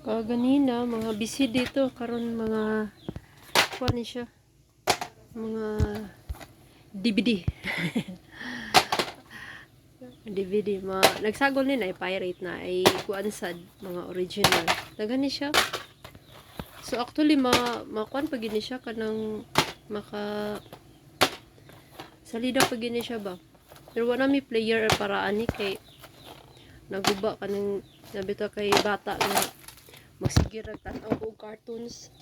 Kaganina, mga busy dito. Karon mga, kuha ni siya. Mga DVD. DVD. Nagsagol ni na, pirate na. Ay kuan sad, mga original. Nagani siya. So actually, makuan pag gini siya. Kanang salida pag gini siya ba. Pero wala mi player para ani kay naguba kanang nabito kay bata nga magsigir nagtanaw og cartoons.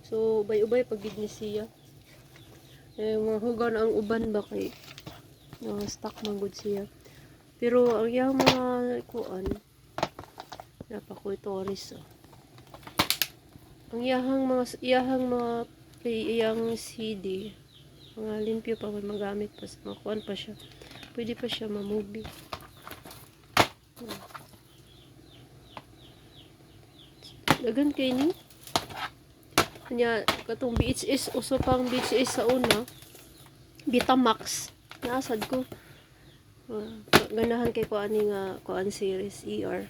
So ubay-ubay pag gid ni siya. Mga hugaw na ang uban ba kay stock man gud siya. Pero ang iyang mga kuan napakoy tourist. Ang iyang mga iyang CD mga limpyo pa magamit pa mga kuan pa siya. Pwede pa siya ma-movie. Dagan kay ni. Kanya katong VHS uso pang VHS sa una. Betamax. Naasad ko. Ganahan kay ko ani nga kuan series ER.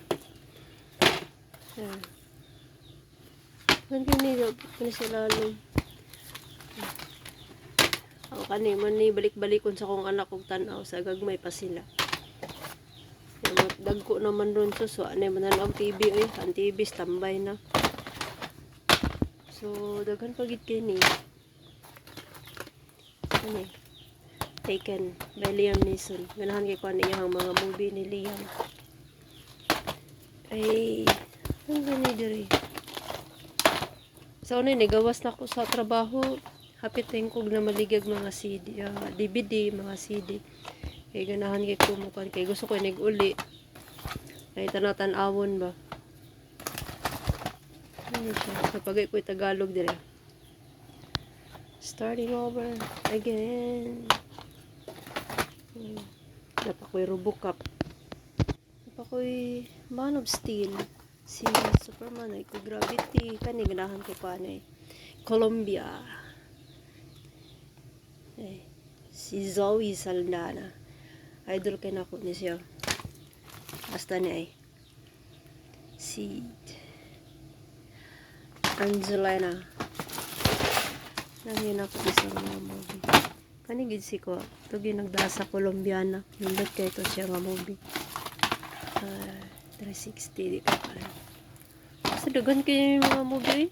Kan kini sila lalong. Ako kani man ni balik-balikon sa kong anak kog tan-aw sa gagmay pa sila. Dagko naman ron so anay man ang TV ang TV standby na. So daghan pagit kini. Ani Taken by Liam Neeson. Ganahan kay ko iyang mga movie ni Liam. Ay ang gani diri. So ni gawas na ko sa trabaho. Hapit tengkog na maligag mga CD, DVD, mga CD. Kay ganahan kay kumukan kay gusto ko uli. Ay tanatan-awon ba. Ano siya? Kapag ko Tagalog dire. Starting over again. Napakoy Robocop. Napakoy Man of Steel. Si Superman ay ko Gravity. Kani ganahan ko pa na Colombia. Si Zoe Saldana. Idol kay nako ni siya. Hasta ni ay. Si Angelina. Nangin ako sa mga movie. Kani gid si ko. Ito ginagdasa Colombiana. Nindot kay ito siya nga movie. 360 di ka pa. Sa dagan kay mga movie.